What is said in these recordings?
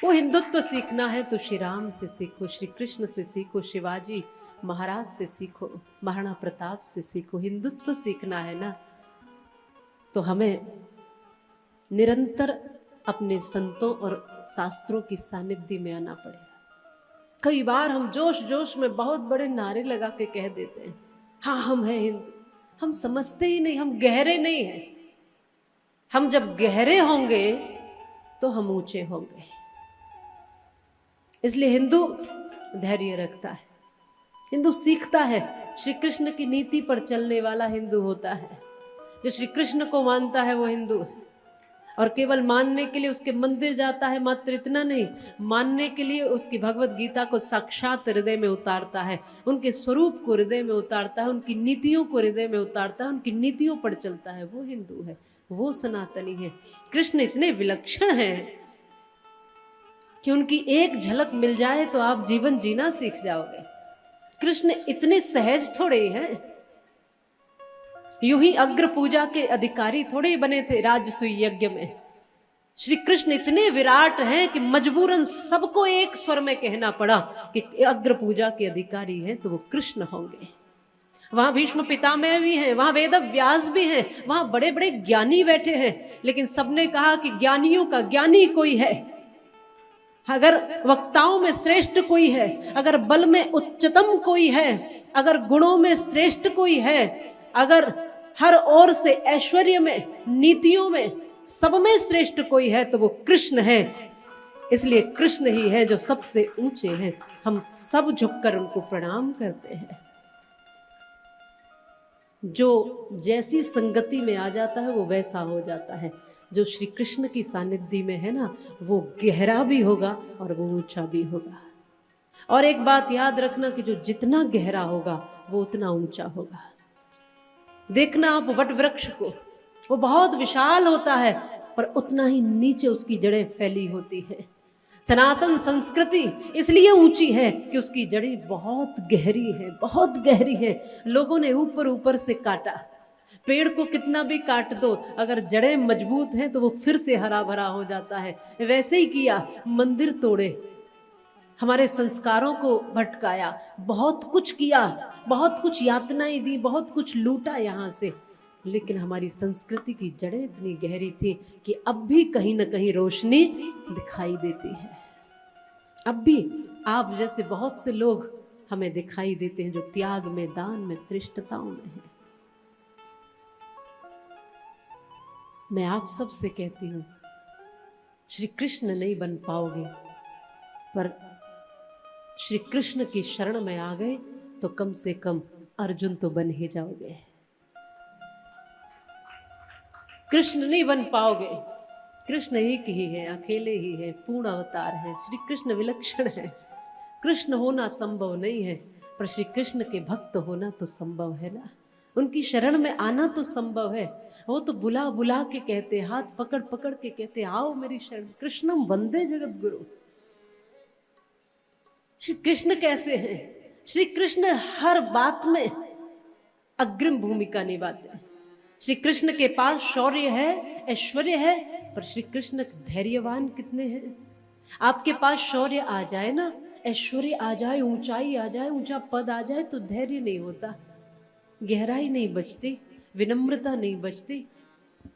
वो हिंदुत्व सीखना है तो श्री राम से सीखो, श्री कृष्ण से सीखो, शिवाजी महाराज से सीखो, महाराणा प्रताप से सीखो। हिंदुत्व सीखना है ना तो हमें निरंतर अपने संतों और शास्त्रों की सानिध्य में आना पड़ेगा। कई बार हम जोश जोश में बहुत बड़े नारे लगा के कह देते हैं हाँ हम हैं हिंदू, हम समझते ही नहीं, हम गहरे नहीं हैं। हम जब गहरे होंगे तो हम ऊंचे होंगे। इसलिए हिंदू धैर्य रखता है, हिंदू सीखता है। श्री कृष्ण की नीति पर चलने वाला हिंदू होता है। जो श्री कृष्ण को मानता है वो हिंदू है। और केवल मानने के लिए उसके मंदिर जाता है, मात्र इतना नहीं, मानने के लिए उसकी भगवत गीता को साक्षात हृदय में उतारता है, उनके स्वरूप को हृदय में उतारता है, उनकी नीतियों को हृदय में उतारता है, उनकी नीतियों पर चलता है, वो हिंदू है, वो सनातनी है। कृष्ण इतने विलक्षण हैं कि उनकी एक झलक मिल जाए तो आप जीवन जीना सीख जाओगे। कृष्ण इतने सहज थोड़े हैं, यूं ही अग्र पूजा के अधिकारी थोड़े बने थे राजसूय यज्ञ में। श्री कृष्ण इतने विराट हैं कि मजबूरन सबको एक स्वर में कहना पड़ा कि अग्र पूजा के अधिकारी हैं तो वो कृष्ण होंगे। वहां भीष्म पितामह भी हैं, वहां वेद व्यास भी हैं, वहां बड़े बड़े ज्ञानी बैठे हैं, लेकिन सबने कहा कि ज्ञानियों का ज्ञानी कोई है, अगर वक्ताओं में श्रेष्ठ कोई है, अगर बल में उच्चतम कोई है, अगर गुणों में श्रेष्ठ कोई है, अगर हर ओर से ऐश्वर्य में, नीतियों में, सब में श्रेष्ठ कोई है तो वो कृष्ण है। इसलिए कृष्ण ही है जो सबसे ऊंचे हैं। हम सब झुककर उनको प्रणाम करते हैं। जो जैसी संगति में आ जाता है वो वैसा हो जाता है। जो श्री कृष्ण की सानिध्य में है ना, वो गहरा भी होगा और वो ऊंचा भी होगा। और एक बात याद रखना कि जो जितना गहरा होगा वो उतना ऊंचा होगा। देखना आप वट वृक्ष को, वो बहुत विशाल होता है पर उतना ही नीचे उसकी जड़ें फैली होती है। सनातन संस्कृति इसलिए ऊंची है कि उसकी जड़ें बहुत गहरी है, बहुत गहरी है। लोगों ने ऊपर ऊपर से काटा, पेड़ को कितना भी काट दो, अगर जड़ें मजबूत हैं तो वो फिर से हरा भरा हो जाता है। वैसे ही किया, मंदिर तोड़े, हमारे संस्कारों को भटकाया, बहुत कुछ किया, बहुत कुछ यातनाएं दी, बहुत कुछ लूटा यहां से, लेकिन हमारी संस्कृति की जड़ें इतनी गहरी थी कि अब भी कहीं ना कहीं रोशनी दिखाई देती है। अब भी आप जैसे बहुत से लोग हमें दिखाई देते हैं जो त्याग में, दान में, श्रेष्ठताओं में हैं। मैं आप सबसे कहती हूं, श्री कृष्ण नहीं बन पाओगे, पर श्री कृष्ण की शरण में आ गए तो कम से कम अर्जुन तो बन ही जाओगे। कृष्ण नहीं बन पाओगे, कृष्ण एक ही है, अकेले ही है, पूर्ण अवतार है। श्री कृष्ण विलक्षण है। कृष्ण होना संभव नहीं है, पर श्री कृष्ण के भक्त होना तो संभव है ना। उनकी शरण में आना तो संभव है। वो तो बुला बुला के कहते, हाथ पकड़ पकड़ के कहते, आओ मेरी शरण। कृष्णम वंदे जगत गुरु। श्री कृष्ण कैसे हैं? श्री कृष्ण हर बात में अग्रिम भूमिका निभाते हैं। श्री कृष्ण के पास शौर्य है, ऐश्वर्य है, पर श्री कृष्ण धैर्यवान कितने हैं। आपके पास शौर्य आ जाए ना, ऐश्वर्य आ जाए, ऊंचाई आ जाए, ऊंचा पद आ जाए तो धैर्य नहीं होता, गहराई नहीं बचती, विनम्रता नहीं बचती,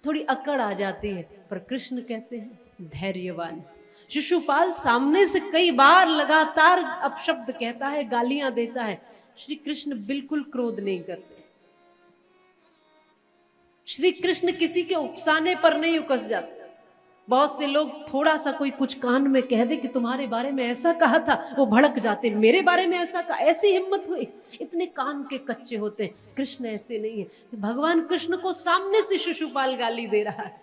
थोड़ी अकड़ आ जाती है। पर कृष्ण कैसे हैं? धैर्यवान। शिशुपाल सामने से कई बार लगातार अपशब्द कहता है, गालियां देता है, श्री कृष्ण बिल्कुल क्रोध नहीं करते। श्री कृष्ण किसी के उकसाने पर नहीं उकस जाते। बहुत से लोग थोड़ा सा कोई कुछ कान में कह दे कि तुम्हारे बारे में ऐसा कहा था, वो भड़क जाते, मेरे बारे में ऐसा कहा, ऐसी हिम्मत हुई, इतने कान के कच्चे होते हैं। कृष्ण ऐसे नहीं है। भगवान कृष्ण को सामने से शिशुपाल गाली दे रहा है।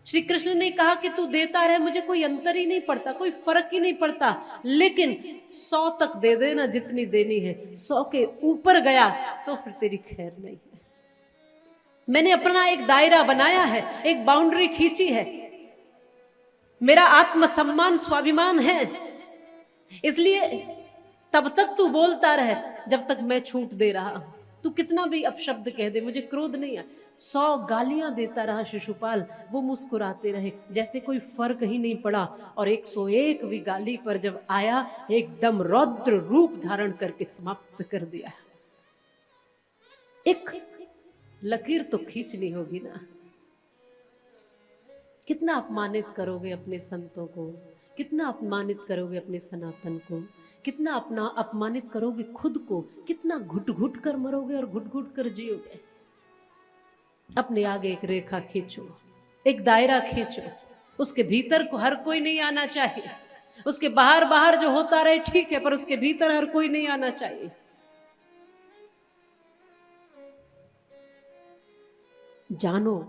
श्री कृष्ण ने कहा कि तू देता रहे, मुझे कोई अंतर ही नहीं पड़ता, कोई फर्क ही नहीं पड़ता, लेकिन 100 तक दे देना जितनी देनी है, 100 के ऊपर गया तो फिर तेरी खैर नहीं है। मैंने अपना एक दायरा बनाया है, एक बाउंड्री खींची है, मेरा आत्मसम्मान, स्वाभिमान है, इसलिए तब तक तू बोलता रहे जब तक मैं छूट दे रहा हूं। तू कितना भी अपशब्द कह दे, मुझे क्रोध नहीं आया। 100 गालियां देता रहा शिशुपाल, वो मुस्कुराते रहे जैसे कोई फर्क ही नहीं पड़ा। और 101वीं गाली पर जब आया, एकदम रौद्र रूप धारण करके समाप्त कर दिया। एक लकीर तो खींचनी होगी ना। कितना अपमानित करोगे अपने संतों को, कितना अपमानित करोगे अपने सनातन को, कितना अपना अपमानित करोगे खुद को, कितना घुट घुट कर मरोगे और घुट घुट कर जियोगे। अपने आगे एक रेखा खींचो, एक दायरा खींचो, उसके भीतर को हर कोई नहीं आना चाहिए। उसके बाहर बाहर जो होता रहे ठीक है, पर उसके भीतर हर कोई नहीं आना चाहिए। जानो